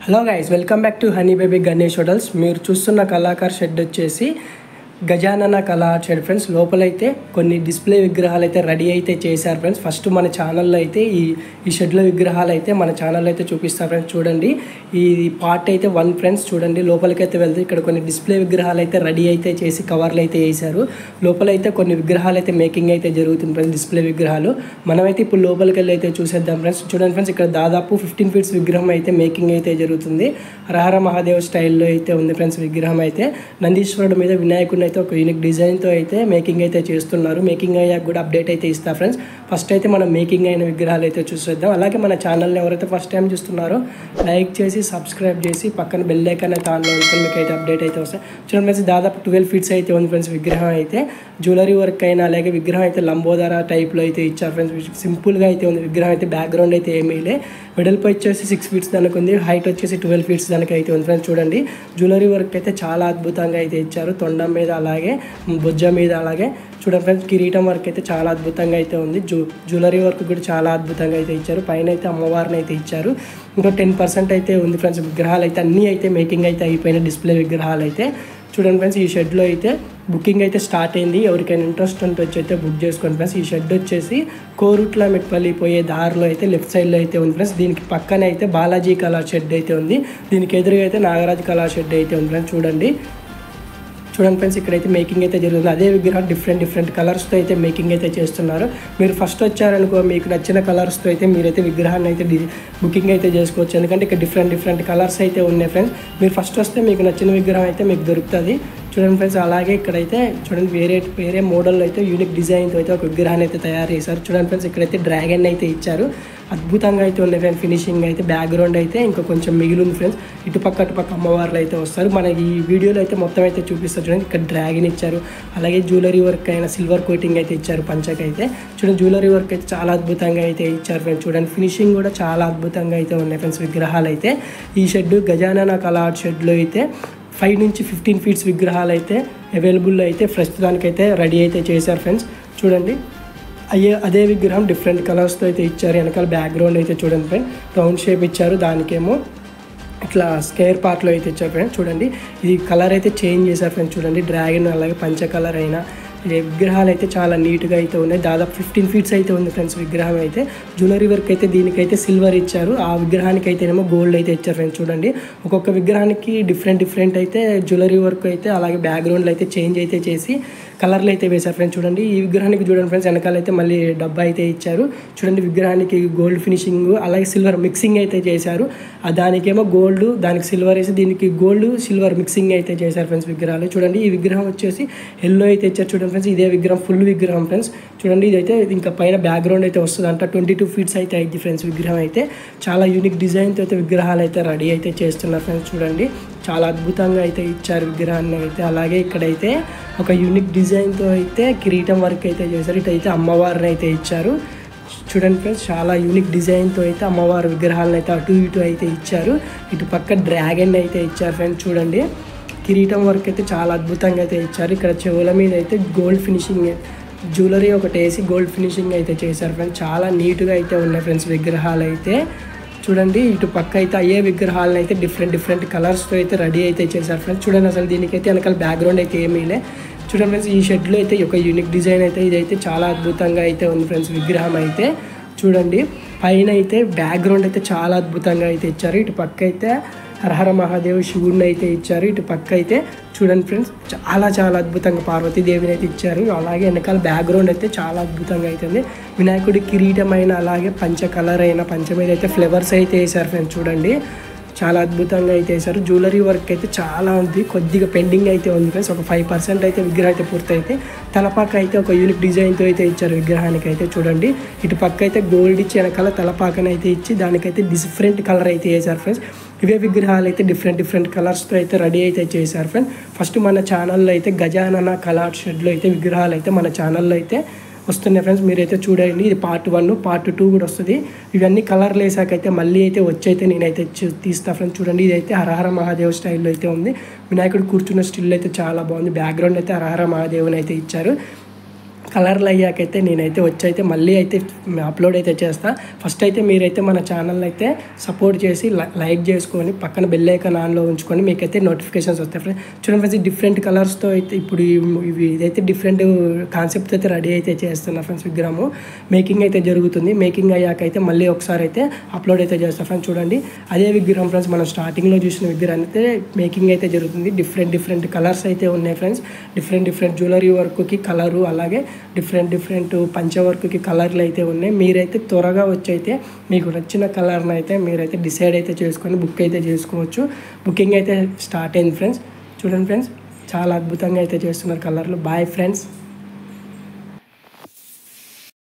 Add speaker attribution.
Speaker 1: Hello guys, welcome back to honey baby Ganesh hotels. మీరు చూస్తున్న Kalakar shed వచ్చేసి గజానన కళా షెడ్ ఫ్రెండ్స్. లోపలైతే కొన్ని డిస్ప్లే విగ్రహాలు అయితే రెడీ అయితే చేశారు ఫ్రెండ్స్. ఫస్ట్ మన ఛానల్లో అయితే ఈ షెడ్లో విగ్రహాలు అయితే మన ఛానల్లో అయితే చూపిస్తారు ఫ్రెండ్స్. చూడండి, ఈ పార్ట్ అయితే 1 ఫ్రెండ్స్. చూడండి, లోపలికైతే వెళ్తే ఇక్కడ కొన్ని డిస్ప్లే విగ్రహాలు అయితే రెడీ అయితే చేసి కవర్లు అయితే వేశారు. లోపలైతే కొన్ని విగ్రహాలు అయితే మేకింగ్ అయితే జరుగుతుంది ఫ్రెండ్స్, డిస్ప్లే విగ్రహాలు. మనమైతే ఇప్పుడు లోపలికి వెళ్ళి అయితే చూసేద్దాం ఫ్రెండ్స్. చూడండి ఫ్రెండ్స్, ఇక్కడ దాదాపు 15 ఫీట్స్ విగ్రహం అయితే మేకింగ్ అయితే జరుగుతుంది. హరహర మహాదేవ్ స్టైల్లో అయితే ఉంది ఫ్రెండ్స్ విగ్రహం అయితే. నందీశ్వరుడు మీద వినాయకుడిని అయితే ఒక యూనిక్ డిజైన్తో అయితే మేకింగ్ అయితే చేస్తున్నారు. మేకింగ్ అయ్యాక కూడా అప్డేట్ అయితే ఇస్తా ఫ్రెండ్స్. ఫస్ట్ అయితే మనం మేకింగ్ అయిన విగ్రహాలు అయితే చూసేద్దాం. అలాగే మన ఛానల్ని ఎవరైతే ఫస్ట్ టైం చూస్తున్నారో లైక్ చేసి సబ్స్క్రైబ్ చేసి పక్కన బెల్ ఐకాన్ అయితే ఆన్లో ఉంటుంది, మీకు అయితే అప్డేట్ అయితే వస్తాయి. చూడండి ఫ్రెండ్స్, దాదాపు 12 ఫీట్స్ అయితే ఉంది ఫ్రెండ్స్ విగ్రహం అయితే. జ్యువెలరీ వర్క్ అయినా అలాగే విగ్రహం అయితే లంబోదర టైప్లో అయితే ఇచ్చారు ఫ్రెండ్స్. సింపుల్గా అయితే ఉంది విగ్రహం అయితే. బ్యాక్గ్రౌండ్ అయితే ఏమీ లే. వెడల్పు వచ్చేసి 6 ఫీట్స్ దానికి ఉంది, హైట్ వచ్చేసి 12 ఫీట్స్ దానికి అయితే ఉంది ఫ్రెండ్స్. చూడండి, జ్యువెలరీ వర్క్ అయితే చాలా అద్భుతంగా అయితే ఇచ్చారు. తొండం మీద అలాగే బొజ్జ మీద అలాగే చూడండి ఫ్రెండ్స్, కిరీటం వర్క్ అయితే చాలా అద్భుతంగా అయితే ఉంది. జ్యువెలరీ వర్క్ కూడా చాలా అద్భుతంగా అయితే ఇచ్చారు. పైన అయితే అమ్మవారిని అయితే ఇచ్చారు. ఇంకా 10% అయితే ఉంది ఫ్రెండ్స్. విగ్రహాలు అయితే అన్నీ అయితే మేకింగ్ అయితే అయిపోయిన డిస్ప్లే విగ్రహాలు అయితే. చూడండి ఫ్రెండ్స్, ఈ షెడ్లో అయితే బుకింగ్ అయితే స్టార్ట్ అయింది. ఎవరికైనా ఇంట్రెస్ట్ ఉంటే వచ్చి అయితే బుక్ చేసుకోండి ఫ్రెండ్స్. ఈ షెడ్ వచ్చేసి కోరుట్ల మెట్పల్లి పోయే దారిలో అయితే లెఫ్ట్ సైడ్లో అయితే ఉంది ఫ్రెండ్స్. దీనికి పక్కన అయితే బాలాజీ కళా షెడ్ అయితే ఉంది. దీనికి ఎదురుగా అయితే నాగరాజ్ కళా షెడ్ అయితే ఉంది ఫ్రెండ్స్. చూడండి ఫ్రెండ్స్, ఇక్కడైతే మేకింగ్ అయితే జరుగుతుంది. అదే విగ్రహం డిఫరెంట్ కలర్స్తో అయితే మేకింగ్ అయితే చేస్తున్నారు. మీరు ఫస్ట్ వచ్చారనుకో, మీకు నచ్చిన కలర్స్తో అయితే మీరైతే విగ్రహాన్ని అయితే బుకింగ్ అయితే చేసుకోవచ్చు. ఎందుకంటే ఇక్కడ డిఫరెంట్ కలర్స్ అయితే ఉన్నాయి ఫ్రెండ్స్. మీరు ఫస్ట్ వస్తే మీకు నచ్చిన విగ్రహం అయితే మీకు దొరుకుతుంది. చూడండి ఫ్రెండ్స్, అలాగే ఇక్కడైతే చూడండి వేరే మోడల్లో అయితే యూనిక్ డిజైన్తో అయితే ఒక విగ్రహాన్ని అయితే తయారు చేశారు. చూడండి ఫ్రెండ్స్, ఇక్కడైతే డ్రాగన్ అయితే ఇచ్చారు. అద్భుతంగా అయితే ఉన్నాయి ఫ్రెండ్స్. ఫినిషింగ్ అయితే బ్యాక్గ్రౌండ్ అయితే ఇంకా కొంచెం మిగిలింది ఫ్రెండ్స్. అటుపక్క అమ్మవార్లు అయితే వస్తారు. మనకి ఈ వీడియోలో అయితే మొత్తం అయితే చూపిస్తారు. చూడండి, ఇక్కడ డ్రాగన్ ఇచ్చారు. అలాగే జ్యువెలరీ వర్క్ అయిన సిల్వర్ కోటింగ్ అయితే ఇచ్చారు పంచకైతే. చూడండి, జ్యువెలరీ వర్క్ అయితే చాలా అద్భుతంగా అయితే ఇచ్చారు ఫ్రెండ్స్. చూడండి, ఫినిషింగ్ కూడా చాలా అద్భుతంగా అయితే ఉన్నాయి ఫ్రెండ్స్ విగ్రహాలు అయితే. ఈ షెడ్ గజానన కళా షెడ్లో అయితే 5 నుంచి 15 ఫీట్స్ విగ్రహాలు అయితే అవైలబుల్ అయితే ప్రస్తుతానికైతే రెడీ అయితే చేశారు ఫ్రెండ్స్. చూడండి, అదే విగ్రహం డిఫరెంట్ కలర్స్తో అయితే ఇచ్చారు. వెనకాల బ్యాక్గ్రౌండ్ అయితే చూడండి ఫ్రెండ్, రౌండ్ షేప్ ఇచ్చారు. దానికేమో ఇట్లా స్క్వేర్ పార్ట్లో అయితే ఇచ్చారు ఫ్రెండ్స్. చూడండి, ఇది కలర్ అయితే చేంజ్ చేశారు ఫ్రెండ్స్. చూడండి, డ్రాగన్ అలాగే పంచ కలర్ అయినా విగ్రహాలు అయితే చాలా నీట్గా అయితే ఉన్నాయి. దాదాపు 15 ఫీట్స్ అయితే ఉంది ఫ్రెండ్స్ విగ్రహం అయితే. జ్యువెలరీ వర్క్ అయితే దీనికైతే సిల్వర్ ఇచ్చారు. ఆ విగ్రహానికి అయితేనేమో గోల్డ్ అయితే ఇచ్చారు ఫ్రెండ్స్. చూడండి, ఒక్కొక్క విగ్రహానికి డిఫరెంట్ అయితే జ్యువెలరీ వర్క్ అయితే అలాగే బ్యాక్గ్రౌండ్లో అయితే చేంజ్ అయితే చేసి కలర్లు అయితే వేశారు ఫ్రెండ్స్. చూడండి, ఈ విగ్రహానికి చూడండి ఫ్రెండ్స్, వెనకాల అయితే మళ్ళీ డబ్బా అయితే ఇచ్చారు. చూడండి, విగ్రహానికి గోల్డ్ ఫినిషింగ్ అలాగే సిల్వర్ మిక్సింగ్ అయితే చేశారు. దానికేమో గోల్డ్, దానికి సిల్వర్ వేసి దీనికి గోల్డ్ సిల్వర్ మిక్సింగ్ అయితే చేశారు ఫ్రెండ్స్ విగ్రహాలు. చూడండి, ఈ విగ్రహం వచ్చేసి ఎల్లో అయితే ఇచ్చారు. చూడండి ఫ్రెండ్స్, ఇదే విగ్రహం ఫుల్ విగ్రహం ఫ్రెండ్స్. చూడండి, ఇదైతే ఇంకా పైన బ్యాక్గ్రౌండ్ అయితే వస్తుంది అంట. 22 ఫీట్స్ అయితే అయింది ఫ్రెండ్స్ విగ్రహం అయితే. చాలా యూనిక్ డిజైన్తో అయితే విగ్రహాలు అయితే రెడీ అయితే చేస్తున్నారు ఫ్రెండ్స్. చూడండి, చాలా అద్భుతంగా అయితే ఇచ్చారు విగ్రహాన్ని అయితే. అలాగే ఇక్కడైతే ఒక యూనిక్ డిజైన్తో అయితే కిరీటం వర్క్ అయితే చేశారు. ఇటైతే అమ్మవారిని అయితే ఇచ్చారు. చూడండి ఫ్రెండ్స్, చాలా యూనిక్ డిజైన్తో అయితే అమ్మవారి విగ్రహాలను అయితే అటు ఇటు అయితే ఇచ్చారు. ఇటు పక్క డ్రాగన్ అయితే ఇచ్చారు ఫ్రెండ్స్. చూడండి, కిరీటం వర్క్ అయితే చాలా అద్భుతంగా అయితే ఇచ్చారు. ఇక్కడ చెవుల మీద అయితే గోల్డ్ ఫినిషింగ్ జ్యువెలరీ ఒకటి వేసి గోల్డ్ ఫినిషింగ్ అయితే చేశారు ఫ్రెండ్స్. చాలా నీట్గా అయితే ఉన్నాయి ఫ్రెండ్స్ విగ్రహాలు అయితే. చూడండి, ఇటు పక్క అయితే అయ్యే విగ్రహాలను అయితే డిఫరెంట్ కలర్స్తో అయితే రెడీ అయితే చేశారు ఫ్రెండ్స్. చూడండి, అసలు దీనికైతే వెనకాల బ్యాక్గ్రౌండ్ అయితే ఏమీ లే. చూడండి ఫ్రెండ్స్, ఈ షెడ్లో అయితే ఒక యూనిక్ డిజైన్ అయితే ఇదైతే చాలా అద్భుతంగా అయితే ఉంది ఫ్రెండ్స్ విగ్రహం అయితే. చూడండి, పైన అయితే బ్యాక్గ్రౌండ్ అయితే చాలా అద్భుతంగా అయితే ఇచ్చారు. ఇటు పక్క అయితే హరహర మహాదేవ్ శివుడిని అయితే ఇచ్చారు. ఇటు పక్క అయితే చూడండి ఫ్రెండ్స్, చాలా అద్భుతంగా పార్వతీదేవిని అయితే ఇచ్చారు. అలాగే వెనకాల బ్యాక్గ్రౌండ్ అయితే చాలా అద్భుతంగా అవుతుంది. వినాయకుడి కిరీటమైన అలాగే పంచ కలర్ అయిన పంచ మీద అయితే ఫ్లవర్స్ అయితే వేశారు ఫ్రెండ్స్. చూడండి, చాలా అద్భుతంగా అయితే వేశారు. జ్యువెలరీ వర్క్ అయితే చాలా ఉంది, కొద్దిగా పెండింగ్ అయితే ఉంది ఫ్రెండ్స్. ఒక 5% అయితే విగ్రహం అయితే పూర్తయితే. తలపాక అయితే ఒక యూనిక్ డిజైన్తో అయితే ఇచ్చారు విగ్రహానికి అయితే. చూడండి, ఇటు పక్క అయితే గోల్డ్ ఇచ్చి వెనకాల తలపాకను అయితే ఇచ్చి దానికైతే డిఫరెంట్ కలర్ అయితే వేశారు ఫ్రెండ్స్. ఇవే విగ్రహాలు అయితే డిఫరెంట్ కలర్స్తో అయితే రెడీ అయితే చేశారు ఫ్రెండ్స్. ఫస్ట్ మన ఛానల్లో అయితే గజానన కళా షెడ్లో అయితే విగ్రహాలు అయితే మన ఛానల్లో అయితే వస్తున్నాయి ఫ్రెండ్స్. మీరైతే చూడండి, ఇది పార్ట్ 1 పార్ట్ 2 కూడా వస్తుంది. ఇవన్నీ కలర్లు వేసాకైతే మళ్ళీ అయితే వచ్చైతే నేనైతే తీస్తా ఫ్రెండ్స్. చూడండి, ఇదైతే హరహర మహాదేవ్ స్టైల్లో అయితే ఉంది. వినాయకుడు కూర్చున్న స్టిల్ అయితే చాలా బాగుంది. బ్యాక్గ్రౌండ్ అయితే హరహర మహాదేవుని అయితే ఇచ్చారు. కలర్లు అయ్యాకైతే నేనైతే వచ్చి మళ్ళీ అయితే అప్లోడ్ అయితే చేస్తా. ఫస్ట్ అయితే మీరైతే మన ఛానల్ అయితే సపోర్ట్ చేసి లైక్ చేసుకొని పక్కన బెల్ ఐకాన్ ఆన్లో ఉంచుకొని మీకైతే నోటిఫికేషన్స్ వస్తాయి ఫ్రెండ్స్. చూడండి ఫ్రెండ్స్, డిఫరెంట్ కలర్స్తో అయితే ఇప్పుడు ఇవి ఇదైతే డిఫరెంట్ కాన్సెప్ట్ అయితే రెడీ అయితే చేస్తున్నా ఫ్రెండ్స్. విగ్రహము మేకింగ్ అయితే జరుగుతుంది. మేకింగ్ అయ్యాకైతే మళ్ళీ ఒకసారి అయితే అప్లోడ్ అయితే చేస్తాను ఫ్రెండ్స్. చూడండి, అదే విగ్రహం ఫ్రెండ్స్, మనం స్టార్టింగ్లో చూసిన విగ్రహం అయితే మేకింగ్ అయితే జరుగుతుంది. డిఫరెంట్ కలర్స్ అయితే ఉన్నాయి ఫ్రెండ్స్. డిఫరెంట్ జ్యువెలరీ వర్క్కి కలరు, అలాగే డిఫరెంట్ పంచ వర్క్కి కలర్లు అయితే ఉన్నాయి. మీరైతే త్వరగా వచ్చి అయితే మీకు నచ్చిన కలర్ని అయితే మీరైతే డిసైడ్ అయితే చేసుకొని బుక్ అయితే చేసుకోవచ్చు. బుకింగ్ అయితే స్టార్ట్ అయింది ఫ్రెండ్స్. చూడండి ఫ్రెండ్స్, చాలా అద్భుతంగా అయితే చేస్తున్నారు కలర్లు. Bye friends.